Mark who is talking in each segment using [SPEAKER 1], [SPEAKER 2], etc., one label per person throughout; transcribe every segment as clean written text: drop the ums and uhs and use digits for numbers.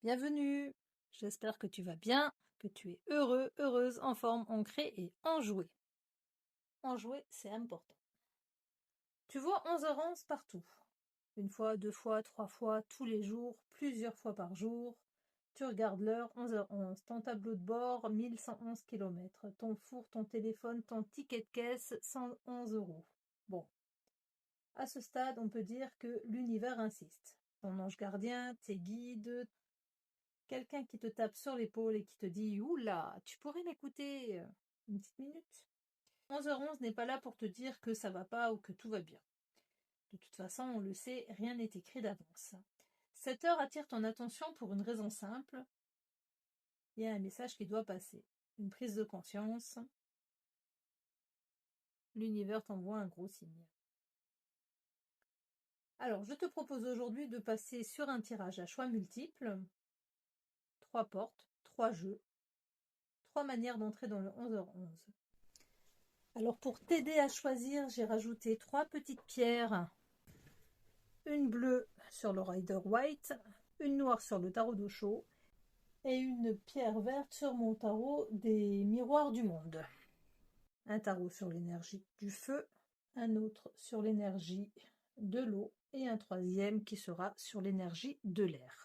[SPEAKER 1] Bienvenue! J'espère que tu vas bien, que tu es heureux, heureuse, en forme, ancrée et enjouée. Enjouée, c'est important. Tu vois 11h11 partout. Une fois, deux fois, trois fois, tous les jours, plusieurs fois par jour. Tu regardes l'heure, 11h11, ton tableau de bord, 1111 km, ton four, ton téléphone, ton ticket de caisse, 111 €. Bon, à ce stade, on peut dire que l'univers insiste. Ton ange gardien, tes guides, quelqu'un qui te tape sur l'épaule et qui te dit « Oula, tu pourrais m'écouter une petite minute ?» 11h11 n'est pas là pour te dire que ça va pas ou que tout va bien. De toute façon, on le sait, rien n'est écrit d'avance. Cette heure attire ton attention pour une raison simple. Il y a un message qui doit passer. Une prise de conscience. L'univers t'envoie un gros signe. Alors, je te propose aujourd'hui de passer sur un tirage à choix multiples. 3 portes, 3 jeux, 3 manières d'entrer dans le 11h11. Alors pour t'aider à choisir, j'ai rajouté 3 petites pierres. Une bleue sur le Rider White, une noire sur le tarot d'Osho et une pierre verte sur mon tarot des miroirs du monde. Un tarot sur l'énergie du feu, un autre sur l'énergie de l'eau et un troisième qui sera sur l'énergie de l'air.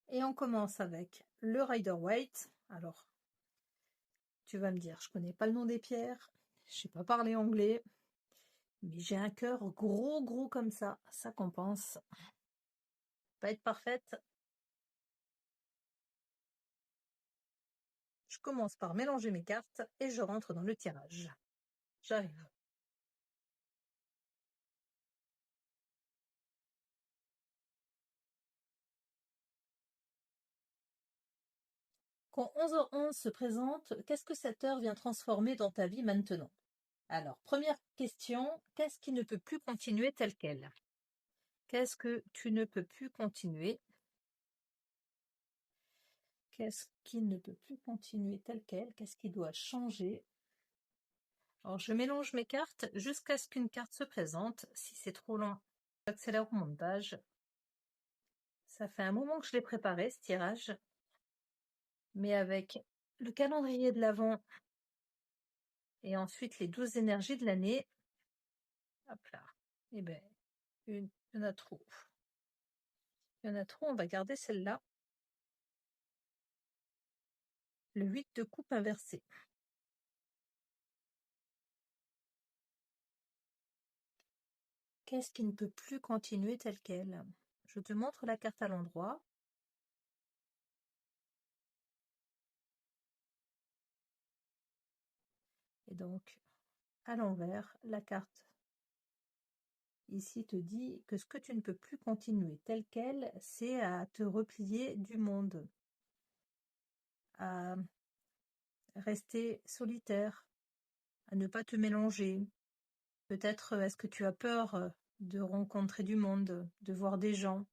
[SPEAKER 1] Et on commence avec le Rider White. Alors, tu vas me dire, je connais pas le nom des pierres, je sais pas parler anglais, mais j'ai un cœur gros comme ça compense. Pas être parfaite. Je commence par mélanger mes cartes et je rentre dans le tirage. J'arrive. Quand 11h11 se présente, qu'est-ce que cette heure vient transformer dans ta vie maintenant? Alors, première question, qu'est-ce qui ne peut plus continuer tel quel? Qu'est-ce que tu ne peux plus continuer? Qu'est-ce qui ne peut plus continuer tel quel? Qu'est-ce qui doit changer? Alors, je mélange mes cartes jusqu'à ce qu'une carte se présente. Si c'est trop long, j'accélère au montage. Ça fait un moment que je l'ai préparé, ce tirage. Mais avec le calendrier de l'Avent et ensuite les 12 énergies de l'année, hop là, eh ben, il y en a trop. Il y en a trop, on va garder celle-là. Le 8 de coupe inversé. Qu'est-ce qui ne peut plus continuer tel quel? Je te montre la carte à l'endroit. Et donc, à l'envers, la carte ici te dit que ce que tu ne peux plus continuer tel quel, c'est à te replier du monde, à rester solitaire, à ne pas te mélanger. Peut-être est-ce que tu as peur de rencontrer du monde, de voir des gens,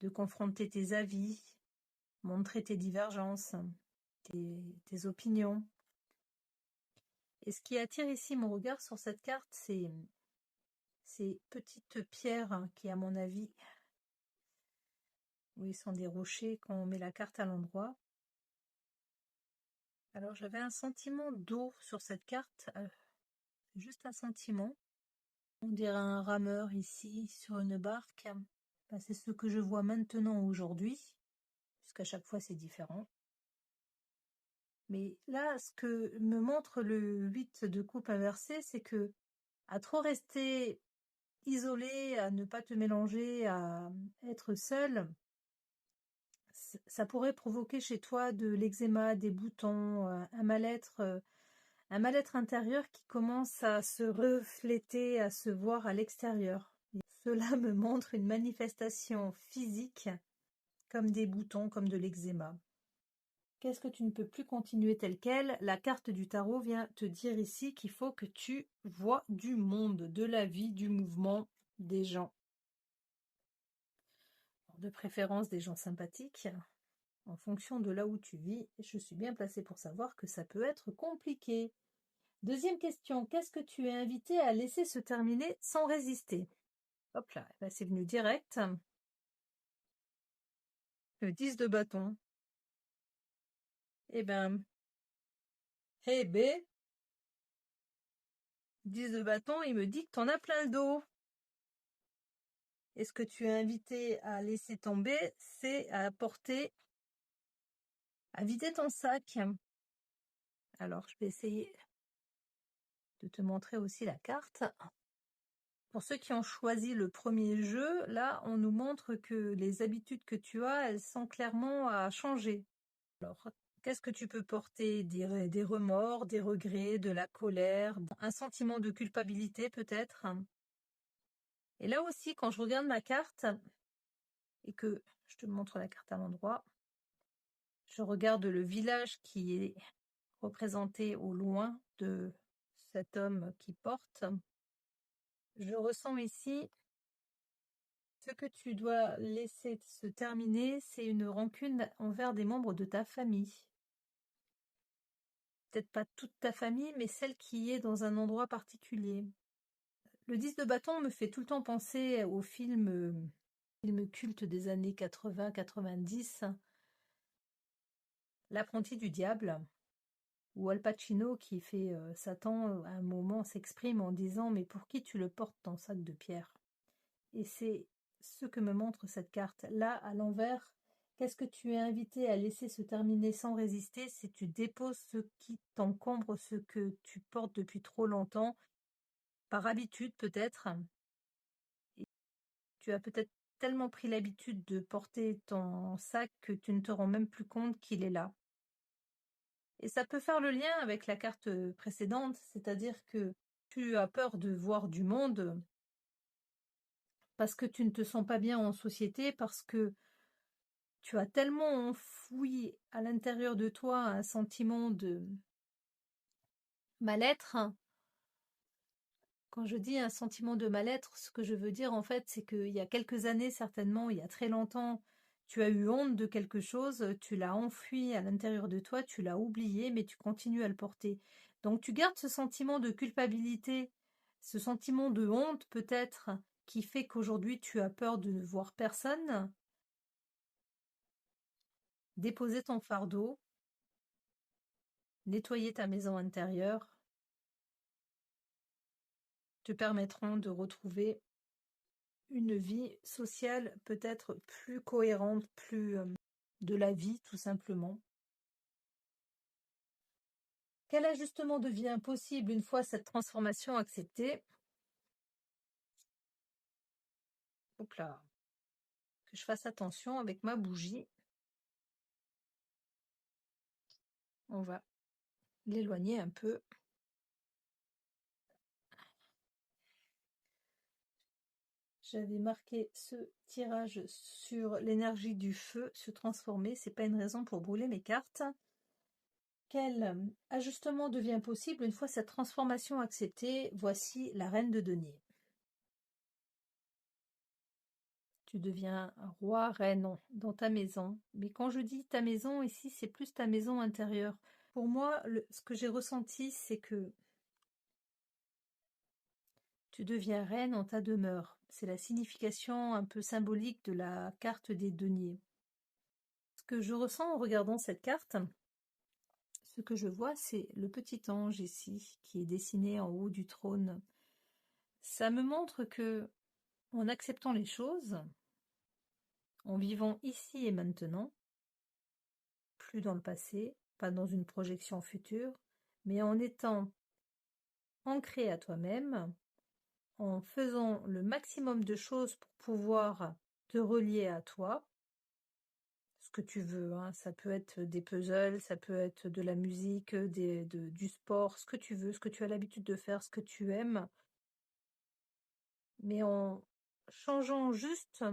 [SPEAKER 1] de confronter tes avis, montrer tes divergences, tes opinions. Et ce qui attire ici mon regard sur cette carte, c'est ces petites pierres qui, à mon avis, oui, sont des rochers quand on met la carte à l'endroit. Alors j'avais un sentiment d'eau sur cette carte, juste un sentiment. On dirait un rameur ici sur une barque. Ben, c'est ce que je vois maintenant aujourd'hui, puisqu'à chaque fois c'est différent. Mais là, ce que me montre le 8 de coupe inversé, c'est que à trop rester isolé, à ne pas te mélanger, à être seul, ça pourrait provoquer chez toi de l'eczéma, des boutons, un mal-être intérieur qui commence à se refléter, à se voir à l'extérieur. Et cela me montre une manifestation physique comme des boutons, comme de l'eczéma. Qu'est-ce que tu ne peux plus continuer tel quel? La carte du tarot vient te dire ici qu'il faut que tu vois du monde, de la vie, du mouvement, des gens. De préférence des gens sympathiques. En fonction de là où tu vis, je suis bien placée pour savoir que ça peut être compliqué. Deuxième question, qu'est-ce que tu es invité à laisser se terminer sans résister? Hop là, c'est venu direct. Le 10 de bâton. Eh ben, hey B, 10 de bâton, il me dit que t'en as plein le dos. Et ce que tu es invité à laisser tomber, c'est à vider ton sac. Alors, je vais essayer de te montrer aussi la carte. Pour ceux qui ont choisi le premier jeu, là, on nous montre que les habitudes que tu as, elles sont clairement à changer. Alors, qu'est-ce que tu peux porter? Des remords, des regrets, de la colère, un sentiment de culpabilité peut-être. Et là aussi, quand je regarde ma carte, et que je te montre la carte à l'endroit, je regarde le village qui est représenté au loin de cet homme qui porte. Je ressens ici ce que tu dois laisser se terminer, c'est une rancune envers des membres de ta famille. Peut-être pas toute ta famille, mais celle qui est dans un endroit particulier. Le 10 de bâton me fait tout le temps penser au film culte des années 80-90, L'apprenti du diable, où Al Pacino, qui fait Satan, à un moment s'exprime en disant « Mais pour qui tu le portes ton sac de pierre ?» Et c'est ce que me montre cette carte. Là, à l'envers, qu'est-ce que tu es invité à laisser se terminer sans résister? Si tu déposes ce qui t'encombre, ce que tu portes depuis trop longtemps, par habitude peut-être. Et tu as peut-être tellement pris l'habitude de porter ton sac que tu ne te rends même plus compte qu'il est là. Et ça peut faire le lien avec la carte précédente, c'est-à-dire que tu as peur de voir du monde parce que tu ne te sens pas bien en société, parce que tu as tellement enfoui à l'intérieur de toi un sentiment de mal-être. Quand je dis un sentiment de mal-être, ce que je veux dire en fait, c'est qu'il y a quelques années, certainement, il y a très longtemps, tu as eu honte de quelque chose, tu l'as enfoui à l'intérieur de toi, tu l'as oublié, mais tu continues à le porter. Donc tu gardes ce sentiment de culpabilité, ce sentiment de honte peut-être, qui fait qu'aujourd'hui tu as peur de ne voir personne. Déposer ton fardeau, nettoyer ta maison intérieure, te permettront de retrouver une vie sociale peut-être plus cohérente, plus de la vie tout simplement. Quel ajustement devient possible une fois cette transformation acceptée? Hop là, que je fasse attention avec ma bougie. On va l'éloigner un peu. J'avais marqué ce tirage sur l'énergie du feu se transformer. C'est pas une raison pour brûler mes cartes. Quel ajustement devient possible une fois cette transformation acceptée? Voici la reine de denier. Tu deviens roi, reine dans ta maison. Mais quand je dis ta maison, ici, c'est plus ta maison intérieure. Pour moi, ce que j'ai ressenti, c'est que tu deviens reine en ta demeure. C'est la signification un peu symbolique de la carte des deniers. Ce que je ressens en regardant cette carte, ce que je vois, c'est le petit ange ici, qui est dessiné en haut du trône. Ça me montre que, en acceptant les choses, en vivant ici et maintenant, plus dans le passé, pas dans une projection future, mais en étant ancré à toi-même, en faisant le maximum de choses pour pouvoir te relier à toi, ce que tu veux, hein, ça peut être des puzzles, ça peut être de la musique, du sport, ce que tu veux, ce que tu as l'habitude de faire, ce que tu aimes, mais en changeant juste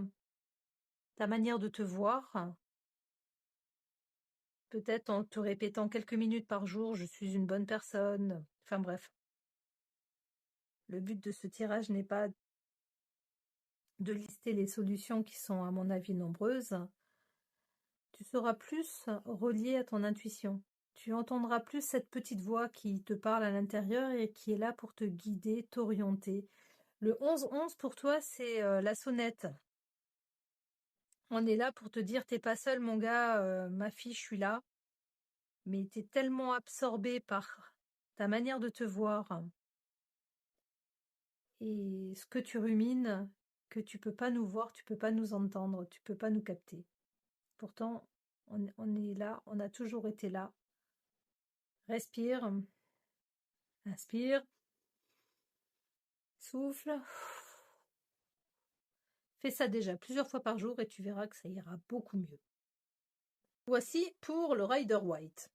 [SPEAKER 1] ta manière de te voir, peut-être en te répétant quelques minutes par jour, je suis une bonne personne, enfin bref. Le but de ce tirage n'est pas de lister les solutions qui sont à mon avis nombreuses. Tu seras plus relié à ton intuition. Tu entendras plus cette petite voix qui te parle à l'intérieur et qui est là pour te guider, t'orienter. Le 11-11 pour toi, c'est la sonnette. On est là pour te dire, t'es pas seul, mon gars, ma fille, je suis là. Mais t'es tellement absorbé par ta manière de te voir et ce que tu rumines que tu peux pas nous voir, tu peux pas nous entendre, tu peux pas nous capter. Pourtant, on est là, on a toujours été là. Respire, inspire, souffle. Fais ça déjà plusieurs fois par jour et tu verras que ça ira beaucoup mieux. Voici pour le Rider White.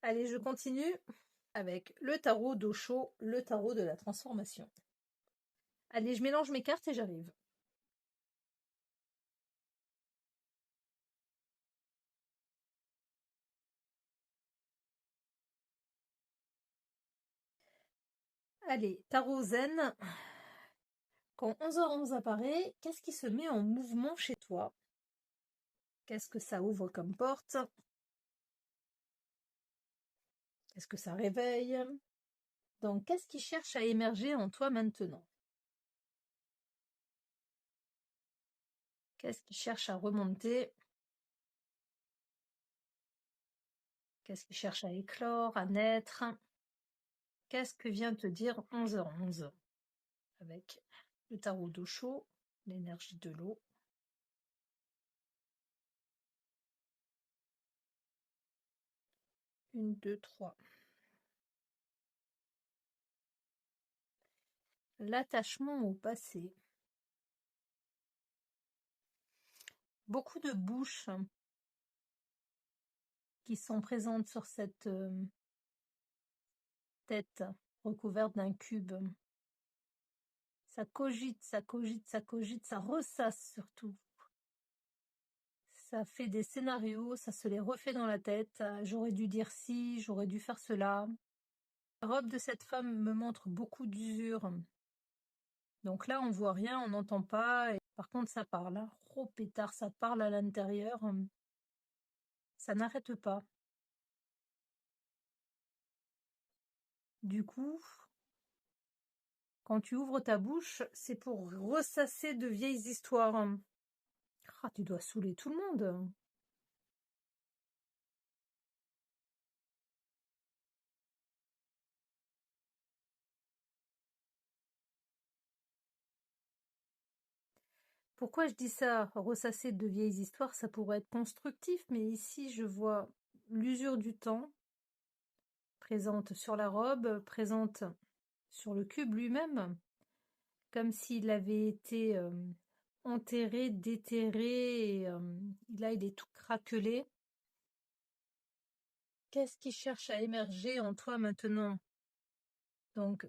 [SPEAKER 1] Allez, je continue avec le tarot d'Osho, le tarot de la transformation. Allez, je mélange mes cartes et j'arrive. Allez, tarot zen. Quand 11h11 apparaît, qu'est-ce qui se met en mouvement chez toi? Qu'est-ce que ça ouvre comme porte? Qu'est-ce que ça réveille? Donc, qu'est-ce qui cherche à émerger en toi maintenant? Qu'est-ce qui cherche à remonter? Qu'est-ce qui cherche à éclore, à naître? Qu'est-ce que vient te dire 11h11? Avec le tarot d'eau chaud, l'énergie de l'eau. 1, 2, 3. L'attachement au passé. Beaucoup de bouches qui sont présentes sur cette tête recouverte d'un cube. Ça cogite, ça cogite, ça cogite, ça ressasse surtout. Ça fait des scénarios, ça se les refait dans la tête. J'aurais dû dire ci, j'aurais dû faire cela. La robe de cette femme me montre beaucoup d'usure. Donc là, on voit rien, on n'entend pas. Et par contre, ça parle. Hein. Oh pétard, ça parle à l'intérieur. Ça n'arrête pas. Du coup, quand tu ouvres ta bouche, c'est pour ressasser de vieilles histoires. Ah, tu dois saouler tout le monde. Pourquoi je dis ça? Ressasser de vieilles histoires, ça pourrait être constructif, mais ici je vois l'usure du temps présente sur la robe, présente sur le cube lui-même, comme s'il avait été enterré, déterré, et là il est tout craquelé. Qu'est-ce qui cherche à émerger en toi maintenant? Donc,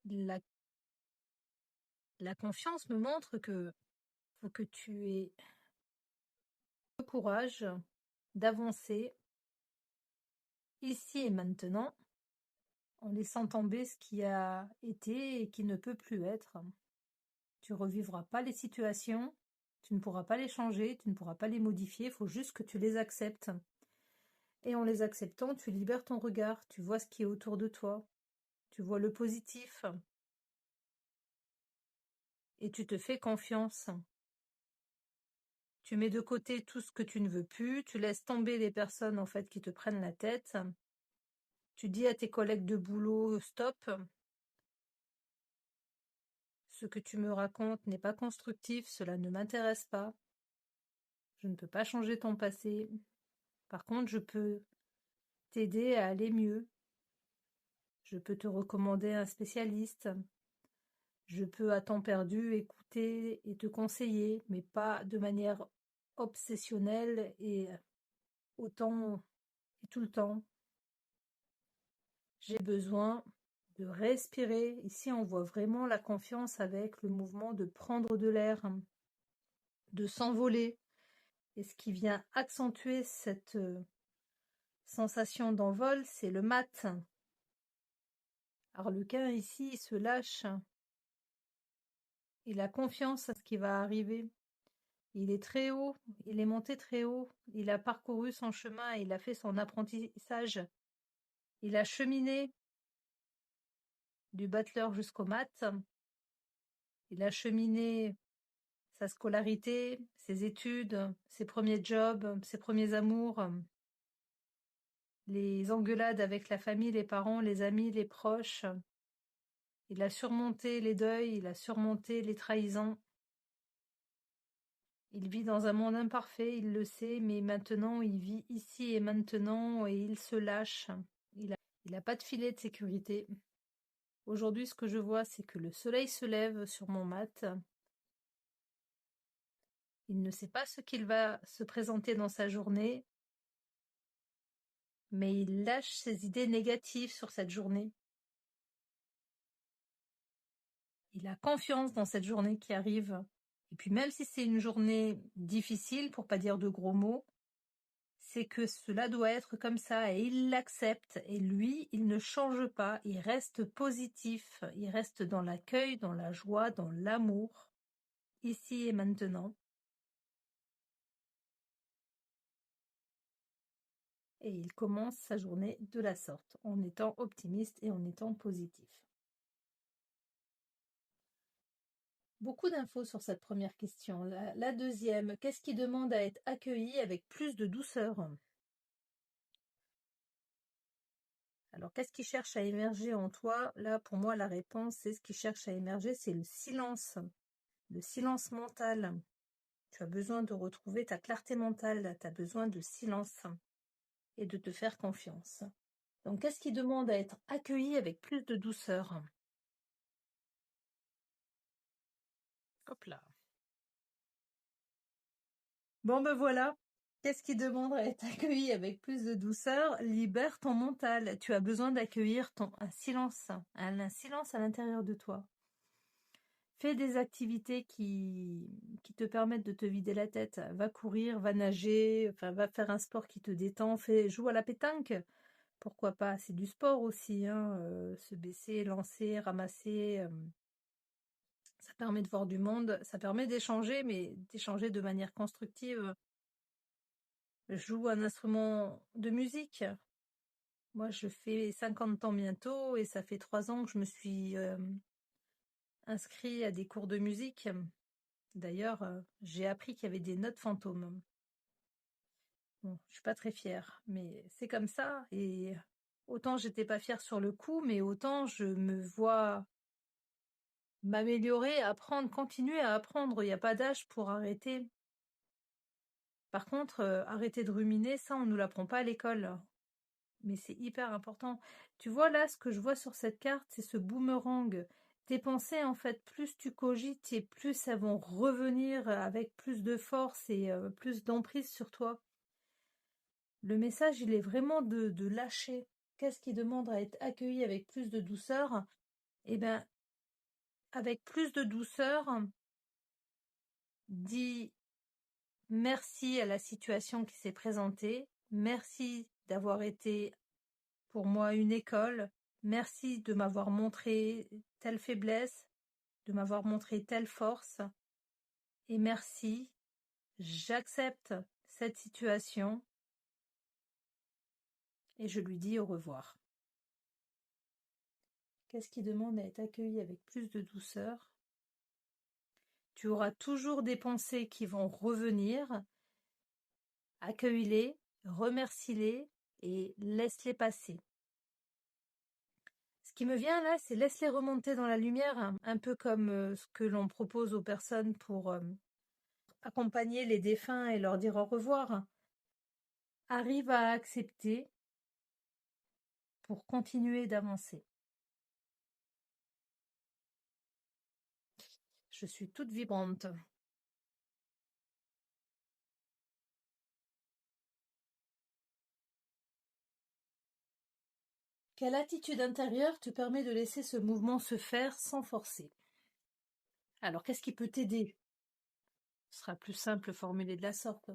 [SPEAKER 1] la confiance me montre que faut que tu aies le courage d'avancer ici et maintenant, en laissant tomber ce qui a été et qui ne peut plus être. Tu revivras pas les situations, tu ne pourras pas les changer, tu ne pourras pas les modifier, il faut juste que tu les acceptes. Et en les acceptant, tu libères ton regard, tu vois ce qui est autour de toi, tu vois le positif, et tu te fais confiance. Tu mets de côté tout ce que tu ne veux plus, tu laisses tomber les personnes en fait qui te prennent la tête. Tu dis à tes collègues de boulot, stop, ce que tu me racontes n'est pas constructif, cela ne m'intéresse pas. Je ne peux pas changer ton passé. Par contre, je peux t'aider à aller mieux. Je peux te recommander un spécialiste. Je peux à temps perdu écouter et te conseiller, mais pas de manière obsessionnelle et autant et tout le temps. J'ai besoin de respirer. Ici, on voit vraiment la confiance avec le mouvement de prendre de l'air, de s'envoler. Et ce qui vient accentuer cette sensation d'envol, c'est le mat. Arlequin, ici, il se lâche. Il a confiance à ce qui va arriver. Il est très haut, il est monté très haut. Il a parcouru son chemin, il a fait son apprentissage. Il a cheminé du battleur jusqu'au mat. Il a cheminé sa scolarité, ses études, ses premiers jobs, ses premiers amours, les engueulades avec la famille, les parents, les amis, les proches. Il a surmonté les deuils, il a surmonté les trahisons. Il vit dans un monde imparfait, il le sait, mais maintenant il vit ici et maintenant et il se lâche. Il n'a pas de filet de sécurité. Aujourd'hui, ce que je vois, c'est que le soleil se lève sur mon mat. Il ne sait pas ce qu'il va se présenter dans sa journée, mais il lâche ses idées négatives sur cette journée. Il a confiance dans cette journée qui arrive. Et puis même si c'est une journée difficile, pour pas dire de gros mots, c'est que cela doit être comme ça et il l'accepte. Et lui, il ne change pas, il reste positif, il reste dans l'accueil, dans la joie, dans l'amour, ici et maintenant. Et il commence sa journée de la sorte, en étant optimiste et en étant positif. Beaucoup d'infos sur cette première question. La deuxième, qu'est-ce qui demande à être accueilli avec plus de douceur? Alors, qu'est-ce qui cherche à émerger en toi? Là, pour moi, la réponse, c'est ce qui cherche à émerger, c'est le silence mental. Tu as besoin de retrouver ta clarté mentale, tu as besoin de silence et de te faire confiance. Donc, qu'est-ce qui demande à être accueilli avec plus de douceur? Hop là. Bon ben voilà. Qu'est-ce qui demande à être accueilli avec plus de douceur? Libère ton mental. Tu as besoin d'accueillir un silence à l'intérieur de toi. Fais des activités qui te permettent de te vider la tête. Va courir, va nager, enfin va faire un sport qui te détend. Joue à la pétanque. Pourquoi pas? C'est du sport aussi, hein. Se baisser, lancer, ramasser. Ça permet de voir du monde. Ça permet d'échanger, mais d'échanger de manière constructive. Je joue un instrument de musique. Moi, je fais 50 ans bientôt et ça fait 3 ans que je me suis inscrit à des cours de musique. D'ailleurs, j'ai appris qu'il y avait des notes fantômes. Bon, je suis pas très fière, mais c'est comme ça. Et autant j'étais pas fière sur le coup, mais autant je me vois m'améliorer, apprendre, continuer à apprendre. Il n'y a pas d'âge pour arrêter. Par contre, arrêter de ruminer, ça, on nous l'apprend pas à l'école. Mais c'est hyper important. Tu vois là, ce que je vois sur cette carte, c'est ce boomerang. Tes pensées, en fait, plus tu cogites et plus elles vont revenir avec plus de force et plus d'emprise sur toi. Le message, il est vraiment de lâcher. Qu'est-ce qui demande à être accueilli avec plus de douceur? Eh bien, avec plus de douceur, dis merci à la situation qui s'est présentée. Merci d'avoir été pour moi une école. Merci de m'avoir montré telle faiblesse, de m'avoir montré telle force. Et merci, j'accepte cette situation et je lui dis au revoir. Qu'est-ce qui demande à être accueilli avec plus de douceur? Tu auras toujours des pensées qui vont revenir. Accueille-les, remercie-les et laisse-les passer. Ce qui me vient là, c'est laisse-les remonter dans la lumière, un peu comme ce que l'on propose aux personnes pour accompagner les défunts et leur dire au revoir. Arrive à accepter pour continuer d'avancer. Je suis toute vibrante. Quelle attitude intérieure te permet de laisser ce mouvement se faire sans forcer? Alors, qu'est-ce qui peut t'aider? Ce sera plus simple formulé de la sorte.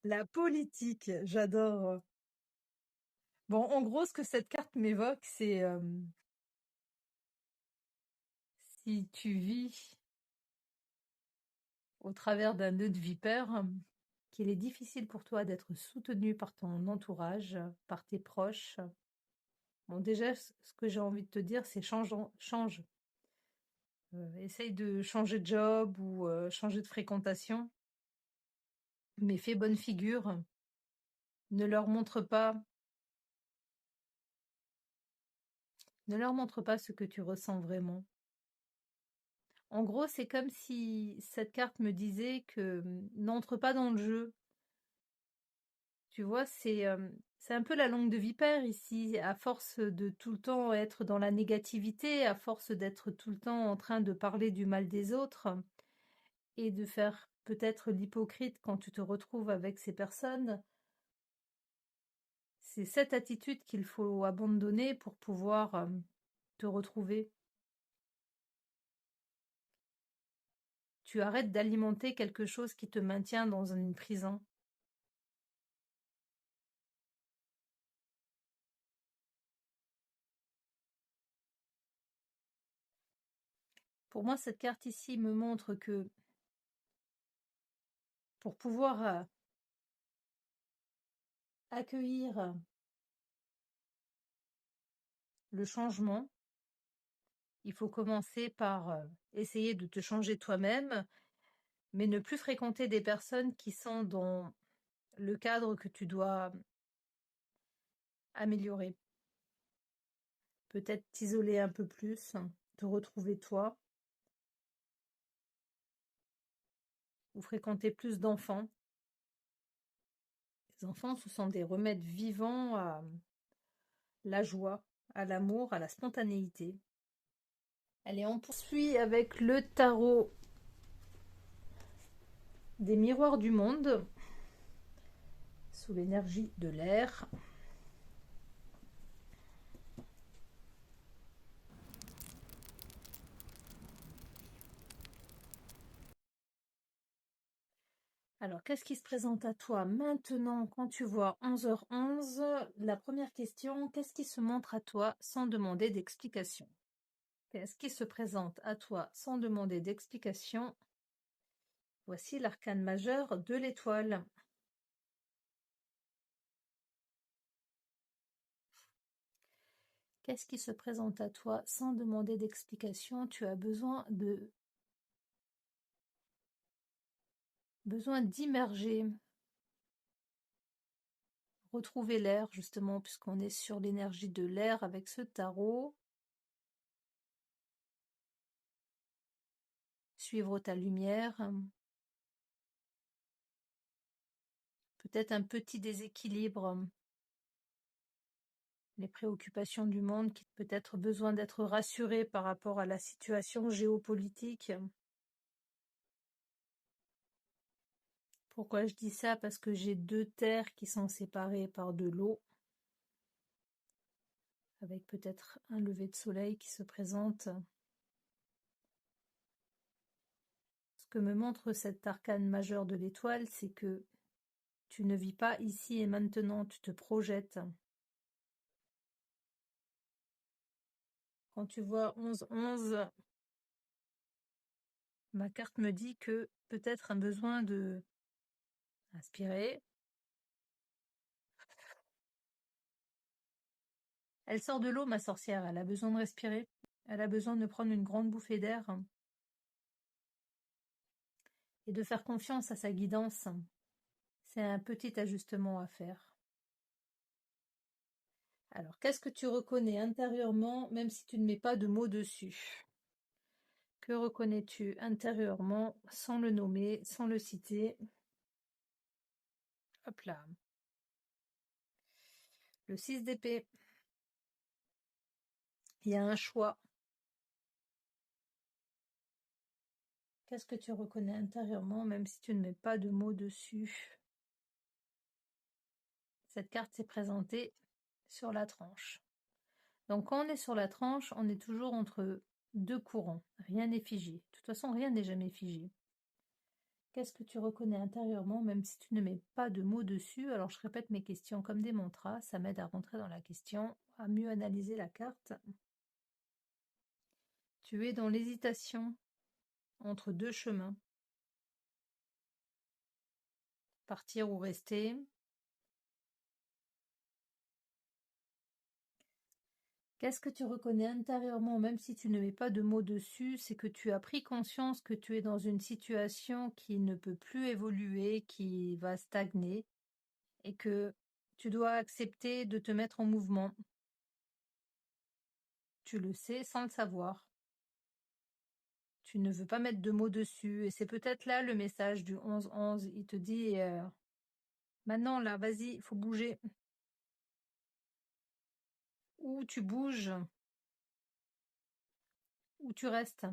[SPEAKER 1] La politique, j'adore. Bon, en gros, ce que cette carte m'évoque, c'est si tu vis au travers d'un nœud de vipère, qu'il est difficile pour toi d'être soutenu par ton entourage, par tes proches. Bon, déjà, ce que j'ai envie de te dire, c'est change. Essaye de changer de job ou changer de fréquentation, mais fais bonne figure. Ne ne leur montre pas ce que tu ressens vraiment. En gros, c'est comme si cette carte me disait que n'entre pas dans le jeu. Tu vois, c'est un peu la langue de vipère ici, à force de tout le temps être dans la négativité, à force d'être tout le temps en train de parler du mal des autres et de faire peut-être l'hypocrite quand tu te retrouves avec ces personnes. C'est cette attitude qu'il faut abandonner pour pouvoir te retrouver. Tu arrêtes d'alimenter quelque chose qui te maintient dans une prison. Pour moi, cette carte ici me montre que pour pouvoir accueillir le changement, il faut commencer par essayer de te changer toi-même, mais ne plus fréquenter des personnes qui sont dans le cadre que tu dois améliorer. Peut-être t'isoler un peu plus, te retrouver toi, ou fréquenter plus d'enfants. Les enfants, ce sont des remèdes vivants à la joie, à l'amour, à la spontanéité. Allez, on poursuit avec le tarot des miroirs du monde, sous l'énergie de l'air. Alors, qu'est-ce qui se présente à toi maintenant quand tu vois 11h11? La première question, qu'est-ce qui se montre à toi sans demander d'explication? Qu'est-ce qui se présente à toi sans demander d'explication? Voici l'arcane majeur de l'étoile. Qu'est-ce qui se présente à toi sans demander d'explication? Tu as besoin d'immerger, retrouver l'air justement, puisqu'on est sur l'énergie de l'air avec ce tarot. Suivre ta lumière. Peut-être un petit déséquilibre. Les préoccupations du monde qui peut-être besoin d'être rassuré par rapport à la situation géopolitique. Pourquoi je dis ça? Parce que j'ai deux terres qui sont séparées par de l'eau, avec peut-être un lever de soleil qui se présente. Ce que me montre cet arcane majeur de l'étoile, c'est que tu ne vis pas ici et maintenant, tu te projettes. Quand tu vois 11-11, ma carte me dit que peut-être un besoin de inspirer. Elle sort de l'eau, ma sorcière, elle a besoin de respirer. Elle a besoin de prendre une grande bouffée d'air et de faire confiance à sa guidance. C'est un petit ajustement à faire. Alors, qu'est-ce que tu reconnais intérieurement, même si tu ne mets pas de mots dessus? Que reconnais-tu intérieurement, sans le nommer, sans le citer? Hop là. Le 6 d'épée. Il y a un choix. Qu'est-ce que tu reconnais intérieurement, même si tu ne mets pas de mots dessus? Cette carte s'est présentée sur la tranche. Donc quand on est sur la tranche, on est toujours entre deux courants. Rien n'est figé. De toute façon, rien n'est jamais figé. Qu'est-ce que tu reconnais intérieurement, même si tu ne mets pas de mots dessus? Alors je répète mes questions comme des mantras, ça m'aide à rentrer dans la question, à mieux analyser la carte. Tu es dans l'hésitation entre deux chemins. Partir ou rester? Qu'est-ce que tu reconnais intérieurement, même si tu ne mets pas de mots dessus, c'est que tu as pris conscience que tu es dans une situation qui ne peut plus évoluer, qui va stagner, et que tu dois accepter de te mettre en mouvement. Tu le sais sans le savoir. Tu ne veux pas mettre de mots dessus, et c'est peut-être là le message du 11-11. Il te dit maintenant là, vas-y, il faut bouger. Ou tu bouges, ou tu restes.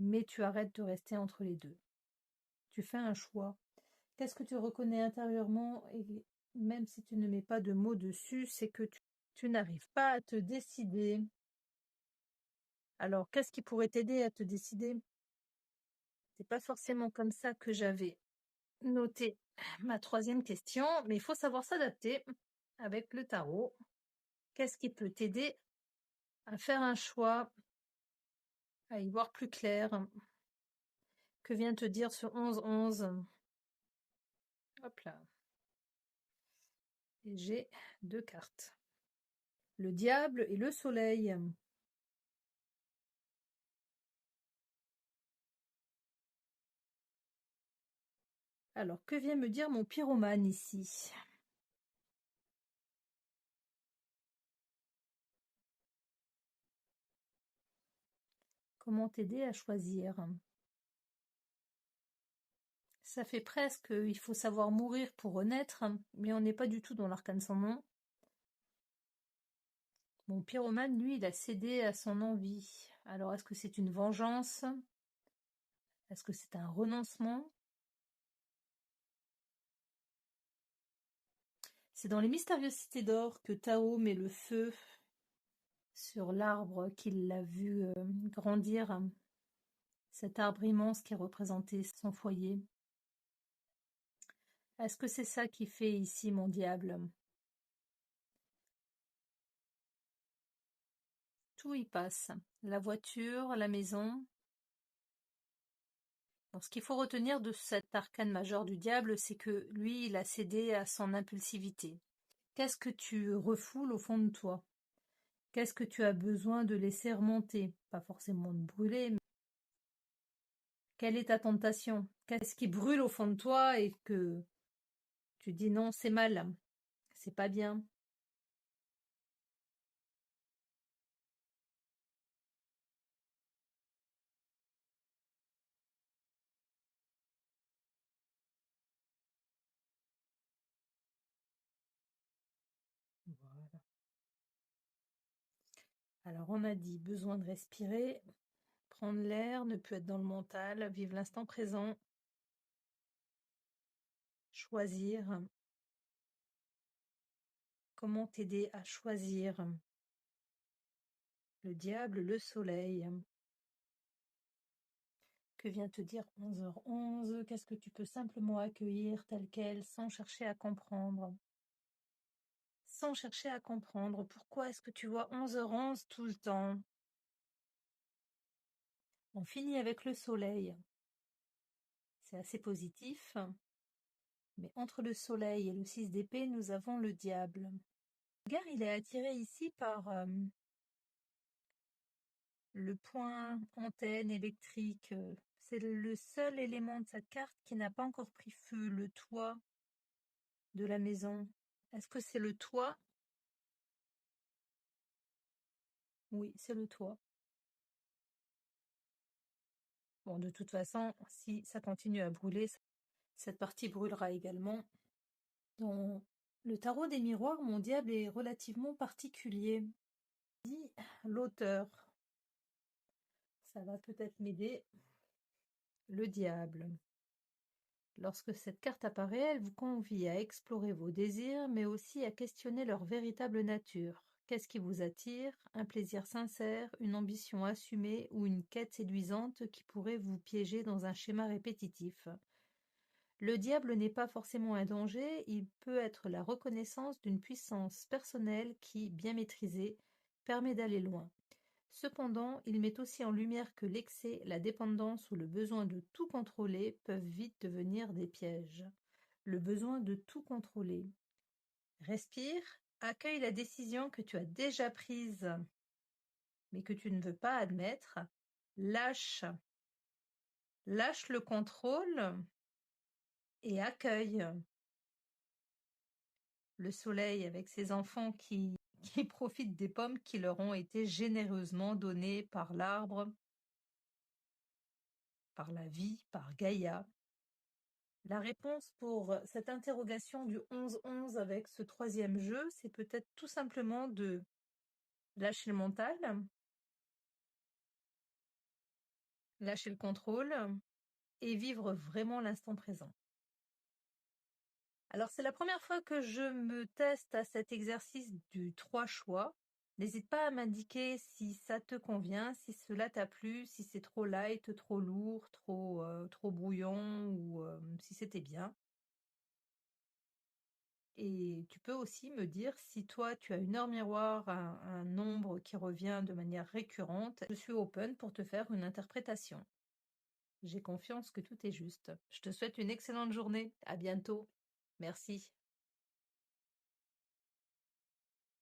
[SPEAKER 1] Mais tu arrêtes de rester entre les deux. Tu fais un choix. Qu'est-ce que tu reconnais intérieurement et même si tu ne mets pas de mots dessus, c'est que tu n'arrives pas à te décider. Alors, qu'est-ce qui pourrait t'aider à te décider? C'est pas forcément comme ça que j'avais noté ma troisième question, mais il faut savoir s'adapter avec le tarot. Qu'est-ce qui peut t'aider à faire un choix, à y voir plus clair? Que vient te dire ce 11-11? Hop là. Et j'ai 2 cartes. Le diable et le soleil. Alors, que vient me dire mon pyromane ici? Comment t'aider à choisir? Ça fait presque il faut savoir mourir pour renaître, mais on n'est pas du tout dans l'arcane sans nom. Mon pyromane, lui, il a cédé à son envie. Alors, est-ce que c'est une vengeance? Est-ce que c'est un renoncement? C'est dans les mystérieuses cités d'or que Tao met le feu sur l'arbre qu'il l'a vu grandir, cet arbre immense qui représentait son foyer. Est-ce que c'est ça qui fait ici mon diable? Tout y passe. La voiture, la maison. Donc, ce qu'il faut retenir de cet arcane majeur du diable, c'est que lui, il a cédé à son impulsivité. Qu'est-ce que tu refoules au fond de toi? Qu'est-ce que tu as besoin de laisser remonter? Pas forcément de brûler, mais quelle est ta tentation? Qu'est-ce qui brûle au fond de toi et que tu dis non, c'est mal, c'est pas bien? Voilà. Alors, on a dit besoin de respirer, prendre l'air, ne plus être dans le mental, vivre l'instant présent, choisir. Comment t'aider à choisir? Le diable, le soleil. Que vient te dire 11h11? Qu'est-ce que tu peux simplement accueillir tel quel, sans chercher à comprendre? Sans chercher à comprendre. Pourquoi est-ce que tu vois 11h11 tout le temps? On finit avec le soleil. C'est assez positif. Mais entre le soleil et le 6 d'épée, nous avons le diable. Regarde, il est attiré ici par le point antenne électrique. C'est le seul élément de cette carte qui n'a pas encore pris feu, le toit de la maison. Est-ce que c'est le toit? Oui, c'est le toit. Bon, de toute façon, si ça continue à brûler, cette partie brûlera également. Dans le tarot des miroirs, mon diable est relativement particulier. Dit l'auteur. Ça va peut-être m'aider. Le diable. Lorsque cette carte apparaît, elle vous convie à explorer vos désirs, mais aussi à questionner leur véritable nature. Qu'est-ce qui vous attire? Un plaisir sincère, une ambition assumée ou une quête séduisante qui pourrait vous piéger dans un schéma répétitif. Le diable n'est pas forcément un danger, il peut être la reconnaissance d'une puissance personnelle qui, bien maîtrisée, permet d'aller loin. Cependant, il met aussi en lumière que l'excès, la dépendance ou le besoin de tout contrôler peuvent vite devenir des pièges. le besoin de tout contrôler. Respire, accueille la décision que tu as déjà prise, mais que tu ne veux pas admettre. Lâche le contrôle et accueille le soleil avec ses enfants qui profitent des pommes qui leur ont été généreusement données par l'arbre, par la vie, par Gaïa. La réponse pour cette interrogation du 11-11 avec ce troisième jeu, c'est peut-être tout simplement de lâcher le mental, lâcher le contrôle et vivre vraiment l'instant présent. Alors, c'est la première fois que je me teste à cet exercice du 3 choix. N'hésite pas à m'indiquer si ça te convient, si cela t'a plu, si c'est trop light, trop lourd, trop brouillon ou si c'était bien. Et tu peux aussi me dire si toi tu as une heure miroir, un nombre qui revient de manière récurrente. Je suis open pour te faire une interprétation. J'ai confiance que tout est juste. Je te souhaite une excellente journée. À bientôt. Merci.